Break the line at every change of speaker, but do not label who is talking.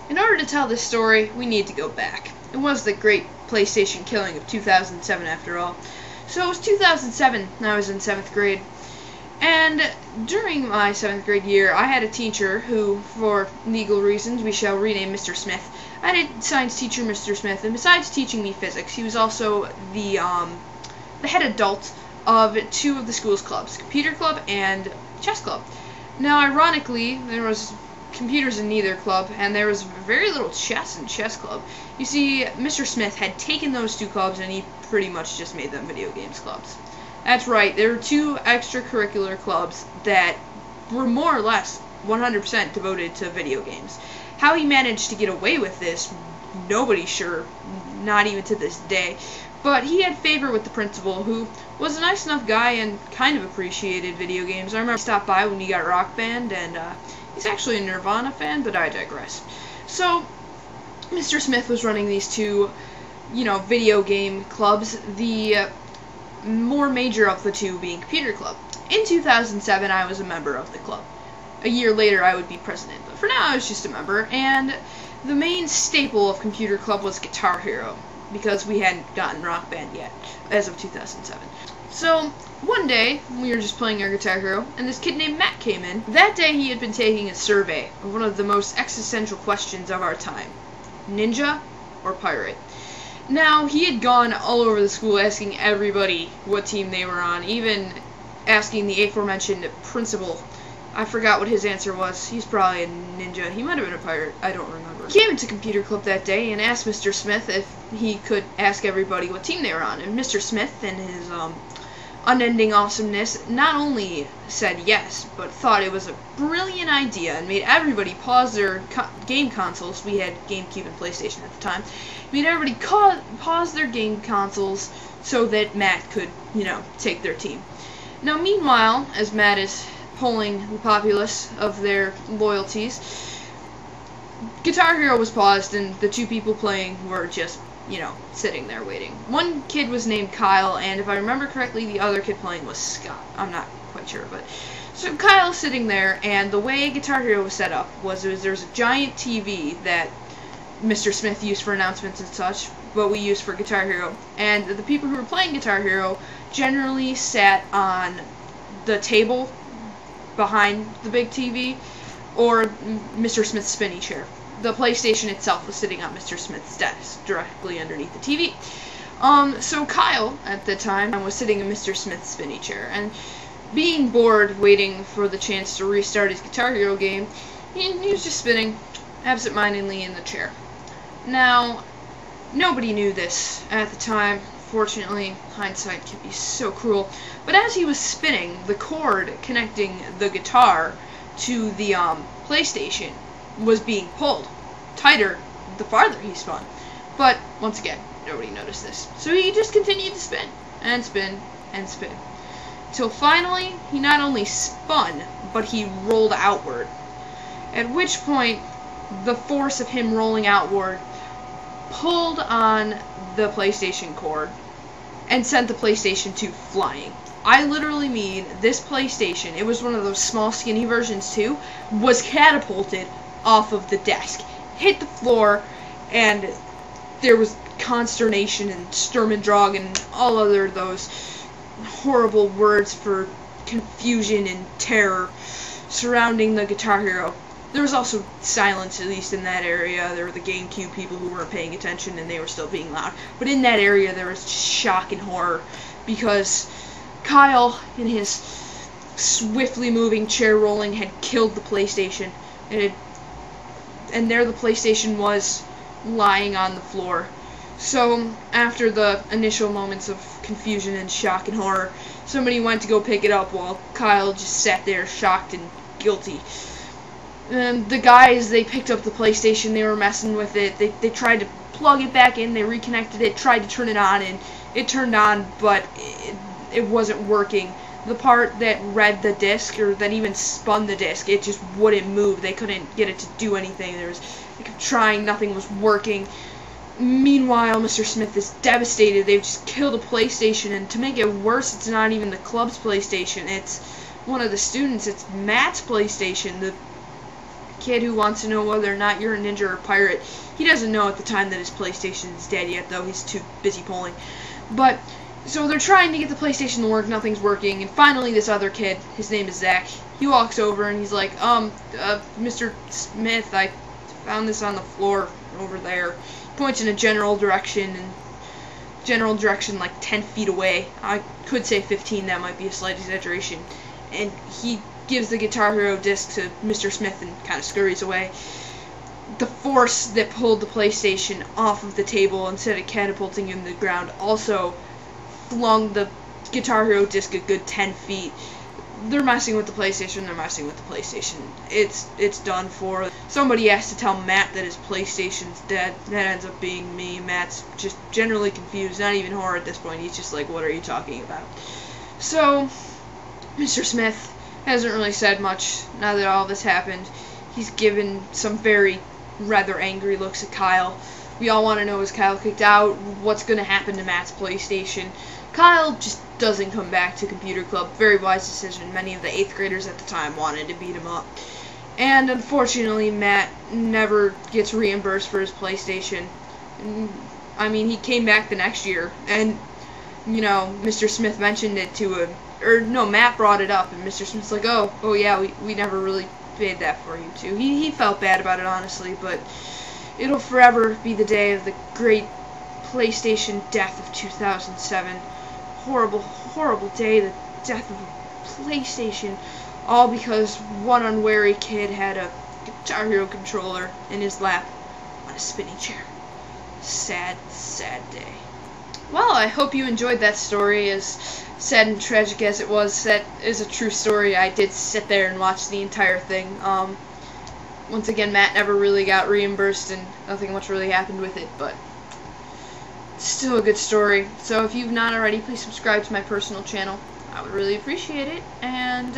In order to tell this story, we need to go back. It was the great PlayStation killing of 2007 after all. So it was 2007, and I was in 7th grade. And during my 7th grade year, I had a teacher who, for legal reasons, we shall rename Mr. Smith. I had a science teacher, Mr. Smith, and besides teaching me physics, he was also the head adult of 2 of the school's clubs, computer club and chess club. Now, ironically, there was computers in neither club, and there was very little chess in chess club. You see, Mr. Smith had taken those 2 clubs, and he pretty much just made them video games clubs. That's right, there were 2 extracurricular clubs that were more or less 100% devoted to video games. How he managed to get away with this, nobody's sure, not even to this day. But he had favor with the principal, who was a nice enough guy and kind of appreciated video games. I remember he stopped by when he got Rock Band, and he's actually a Nirvana fan, but I digress. So, Mr. Smith was running these 2, video game clubs, the more major of the 2 being computer club. In 2007, I was a member of the club. A year later, I would be president, but for now, I was just a member, and the main staple of computer club was Guitar Hero, because we hadn't gotten Rock Band yet, as of 2007. So, one day, we were just playing our Guitar Hero, and this kid named Matt came in. That day, he had been taking a survey of one of the most existential questions of our time. Ninja or pirate? Now, he had gone all over the school asking everybody what team they were on, even asking the aforementioned principal. I forgot what his answer was. He's probably a ninja. He might have been a pirate. I don't remember. He came into computer club that day and asked Mr. Smith if he could ask everybody what team they were on. And Mr. Smith, in his unending awesomeness, not only said yes, but thought it was a brilliant idea and made everybody pause their game consoles. We had GameCube and PlayStation at the time. Made everybody pause their game consoles so that Matt could, take their team. Now, meanwhile, as Matt is polling the populace of their loyalties, Guitar Hero was paused, and the 2 people playing were just, sitting there waiting. One kid was named Kyle, and if I remember correctly, the other kid playing was Scott. I'm not quite sure, but so Kyle's sitting there, and the way Guitar Hero was set up was there was a giant TV that Mr. Smith used for announcements and such, but we used for Guitar Hero, and the people who were playing Guitar Hero generally sat on the table behind the big TV, or Mr. Smith's spinny chair. The PlayStation itself was sitting on Mr. Smith's desk, directly underneath the TV. So Kyle, at the time, was sitting in Mr. Smith's spinny chair, and being bored, waiting for the chance to restart his Guitar Hero game, he was just spinning absent-mindedly in the chair. Now, nobody knew this at the time. Fortunately, hindsight can be so cruel. But as he was spinning, the cord connecting the guitar to the PlayStation was being pulled tighter the farther he spun. But, once again, nobody noticed this. So he just continued to spin, and spin, and spin. Till finally, he not only spun, but he rolled outward. At which point, the force of him rolling outward pulled on the PlayStation cord and sent the PlayStation 2 flying. I literally mean this PlayStation, it was one of those small skinny versions too, was catapulted off of the desk, hit the floor, and there was consternation and Sturm und Drang and all other those horrible words for confusion and terror surrounding the Guitar Hero. There was also silence, at least in that area. There were the GameCube people who weren't paying attention and they were still being loud. But in that area, there was shock and horror because Kyle, in his swiftly moving chair rolling, had killed the PlayStation. And there the PlayStation was, lying on the floor. So, after the initial moments of confusion and shock and horror, somebody went to go pick it up while Kyle just sat there shocked and guilty. And the guys, they picked up the PlayStation, they were messing with it, they tried to plug it back in, they reconnected it, tried to turn it on, and it turned on, but it wasn't working. The part that read the disc, or that even spun the disc, it just wouldn't move. They couldn't get it to do anything. They kept trying, nothing was working. Meanwhile, Mr. Smith is devastated. They've just killed a PlayStation, and to make it worse, it's not even the club's PlayStation. It's one of the students. It's Matt's PlayStation. The kid who wants to know whether or not you're a ninja or a pirate. He doesn't know at the time that his PlayStation is dead yet, though. He's too busy pulling. But, so they're trying to get the PlayStation to work, nothing's working, and finally this other kid, his name is Zach, he walks over and he's like, Mr. Smith, I found this on the floor over there. He points in a general direction like 10 feet away. I could say 15, that might be a slight exaggeration. And he gives the Guitar Hero disc to Mr. Smith and kind of scurries away. The force that pulled the PlayStation off of the table instead of catapulting him to the ground also flung the Guitar Hero disc a good 10 feet. They're messing with the PlayStation, It's done for. Somebody has to tell Matt that his PlayStation's dead. That ends up being me. Matt's just generally confused, not even horror at this point. He's just like, what are you talking about? So, Mr. Smith hasn't really said much now that all this happened. He's given some very rather angry looks at Kyle. We all want to know, is Kyle kicked out? What's going to happen to Matt's PlayStation? Kyle just doesn't come back to computer club. Very wise decision. Many of the 8th graders at the time wanted to beat him up. And unfortunately, Matt never gets reimbursed for his PlayStation. I mean, he came back the next year, and, you know, Mr. Smith mentioned it to him. Or, no, Matt brought it up, and Mr. Smith's like, oh yeah, we never really paid that for you, too. He felt bad about it, honestly, but it'll forever be the day of the great PlayStation death of 2007. Horrible, horrible day, the death of a PlayStation, all because one unwary kid had a Guitar Hero controller in his lap on a spinning chair. Sad, sad day. Well, I hope you enjoyed that story, as sad and tragic as it was. That is a true story. I did sit there and watch the entire thing. Once again, Matt never really got reimbursed, and nothing much really happened with it, but still a good story. So if you've not already, please subscribe to my personal channel. I would really appreciate it, and